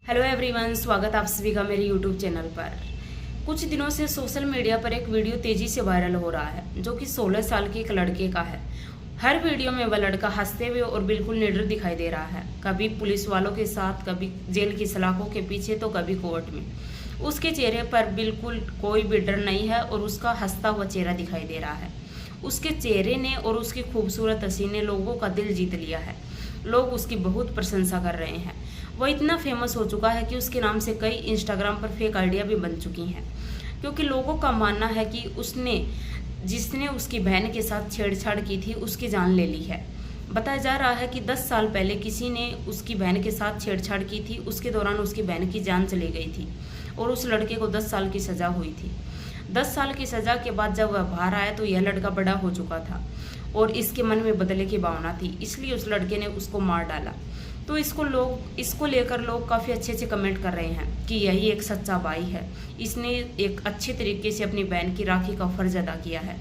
Hello everyone, स्वागत आप सभी का मेरे यूट्यूब चैनल पर। कुछ दिनों से सोशल मीडिया पर एक वीडियो तेजी से वायरल हो रहा है जो कि 16 साल के एक लड़के का है। हर वीडियो में वह लड़का हंसते हुए और बिल्कुल निडर दिखाई दे रहा है, कभी पुलिस वालों के साथ, कभी जेल की सलाखों के पीछे तो कभी कोर्ट में। उसके चेहरे पर बिल्कुल कोई भी डर नहीं है और उसका हंसता हुआ चेहरा दिखाई दे रहा है। उसके चेहरे ने और उसकी खूबसूरत हंसी ने लोगों का दिल जीत लिया है। लोग उसकी बहुत प्रशंसा कर रहे हैं। वो इतना फेमस हो चुका है कि उसके नाम से कई इंस्टाग्राम पर फेक आइडिया भी बन चुकी हैं, क्योंकि लोगों का मानना है कि जिसने उसकी बहन के साथ छेड़छाड़ की थी उसकी जान ले ली है। बताया जा रहा है कि 10 साल पहले किसी ने उसकी बहन के साथ छेड़छाड़ की थी, उसके दौरान उसकी बहन की जान चली गई थी और उस लड़के को 10 साल की सज़ा हुई थी। 10 साल की सज़ा के बाद जब वह बाहर आया तो यह लड़का बड़ा हो चुका था और इसके मन में बदले की भावना थी, इसलिए उस लड़के ने उसको मार डाला। तो इसको लेकर लोग काफ़ी अच्छे कमेंट कर रहे हैं कि यही एक सच्चा भाई है, इसने एक अच्छे तरीके से अपनी बहन की राखी का फर्ज अदा किया है।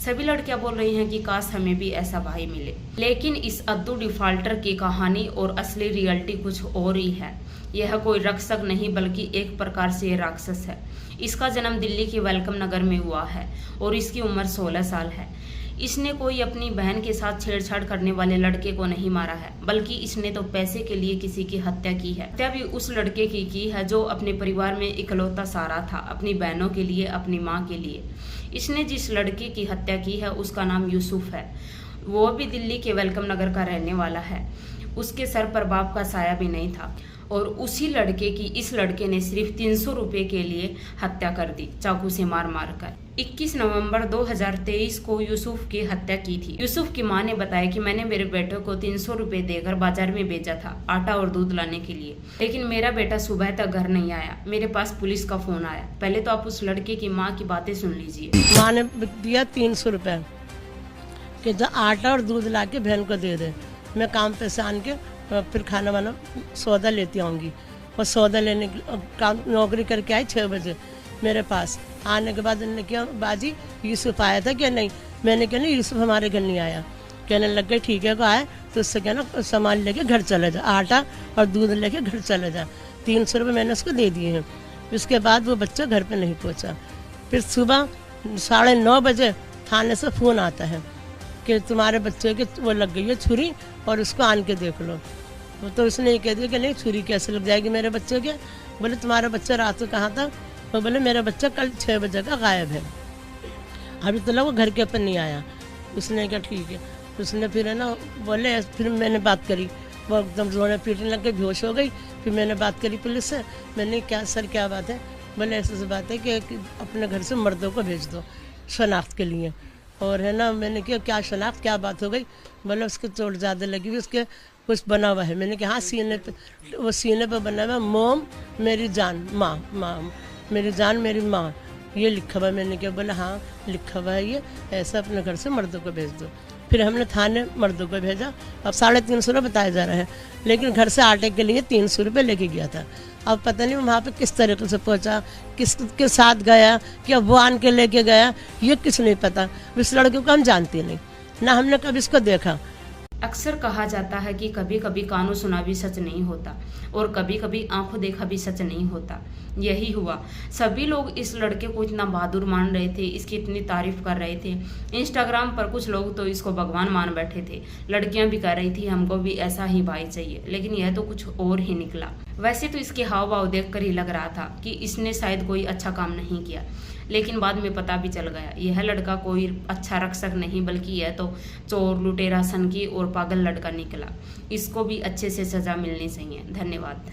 सभी लड़कियां बोल रही हैं कि काश हमें भी ऐसा भाई मिले। लेकिन इस अद्दू डिफाल्टर की कहानी और असली रियलिटी कुछ और ही है। यह कोई रक्षक नहीं बल्कि एक प्रकार से ये राक्षस है। इसका जन्म दिल्ली के वेलकम नगर में हुआ है और इसकी उम्र 16 साल है। इसने कोई अपनी बहन के साथ छेड़छाड़ करने वाले लड़के को नहीं मारा है, बल्कि इसने तो पैसे के लिए किसी की हत्या की है। हत्या भी उस लड़के की है जो अपने परिवार में इकलौता सहारा था, अपनी बहनों के लिए, अपनी माँ के लिए। इसने जिस लड़के की हत्या की है उसका नाम यूसुफ है। वो भी दिल्ली के वेलकम नगर का रहने वाला है। उसके सर पर बाप का साया भी नहीं था और उसी लड़के की इस लड़के ने सिर्फ 300 रुपये के लिए हत्या कर दी, चाकू से मार कर। 21 नवंबर 2023 को यूसुफ की हत्या की थी। यूसुफ की मां ने बताया कि मैंने मेरे बेटे को 300 रुपये देकर बाजार में भेजा था आटा और दूध लाने के लिए, लेकिन मेरा बेटा सुबह तक घर नहीं आया। मेरे पास पुलिस का फोन आया। पहले तो आप उस लड़के की माँ की बातें सुन लीजिए। माँ ने दिया 300 रुपये कि जो आटा और दूध ला के बहन को दे दे, मैं काम पे से आन के फिर खाना वाना सौदा लेती आऊँगी। और सौदा लेने काम नौकरी करके आई 6 बजे मेरे पास। आने के बाद उन्होंने कहा बाजी यूसुफ आया था क्या? नहीं। मैंने कहा नहीं यूसुफ हमारे घर नहीं आया। कहने लग गए ठीक है को आए तो उससे क्या ना सामान लेके घर चले जा, आटा और दूध लेके घर चले जा। 300 रुपये मैंने उसको दे दिए हैं। उसके बाद वो बच्चा घर पे नहीं पहुंचा। फिर सुबह 9:30 बजे थाने से फ़ोन आता है कि तुम्हारे बच्चे के वो लग गई है छुरी और उसको आन के देख लो। तो उसने ये कह दिया कि नहीं छुरी कैसे लग जाएगी मेरे बच्चे के। बोले तुम्हारा बच्चा रात को कहाँ था? तो बोले मेरा बच्चा कल 6 बजे का गायब है, अभी तक वो घर के ऊपर नहीं आया। उसने कहा ठीक है। उसने फिर है ना बोले, फिर मैंने बात करी, वो एकदम रोने पीटने लग के बेहोश हो गई। फिर मैंने बात करी पुलिस से। मैंने क्या सर क्या बात है? बोले ऐसी बात है कि अपने घर से मर्दों को भेज दो शनाख्त के लिए। और है ना मैंने कहा क्या शनाख्त, क्या बात हो गई? बोले उसके चोट ज़्यादा लगी हुई, उसके कुछ बना हुआ है। मैंने कहा हाँ सीने पे, वो सीने पे बना हुआ मोम मेरी जान माँ, माँ मेरी जान मेरी माँ, ये लिखा हुआ है। मैंने कहा बोला हाँ लिखा हुआ है ये, ऐसा अपने घर से मर्दों को भेज दो। फिर हमने थाने मर्दों को भेजा। अब 350 रुपये बताया जा रहा है, लेकिन घर से आटे के लिए 300 रुपये लेके गया था। अब पता नहीं वहाँ पे किस तरीके से पहुँचा, किसके साथ गया, क्या वो आन के लेके गया, ये किस नहीं पता। इस लड़के को हम जानते नहीं, ना हमने कभी इसको देखा। अक्सर कहा जाता है कि कभी कभी कानों सुना भी सच नहीं होता और कभी कभी आंखों देखा भी सच नहीं होता। यही हुआ। सभी लोग इस लड़के को इतना बहादुर मान रहे थे, इसकी इतनी तारीफ कर रहे थे। इंस्टाग्राम पर कुछ लोग तो इसको भगवान मान बैठे थे। लड़कियां भी कह रही थी हमको भी ऐसा ही भाई चाहिए, लेकिन यह तो कुछ और ही निकला। वैसे तो इसके हाव भाव देखकर ही लग रहा था कि इसने शायद कोई अच्छा काम नहीं किया, लेकिन बाद में पता भी चल गया यह लड़का कोई अच्छा रक्षक नहीं बल्कि यह तो चोर, लुटेरा, सनकी और पागल लड़का निकला। इसको भी अच्छे से सजा मिलनी चाहिए। धन्यवाद।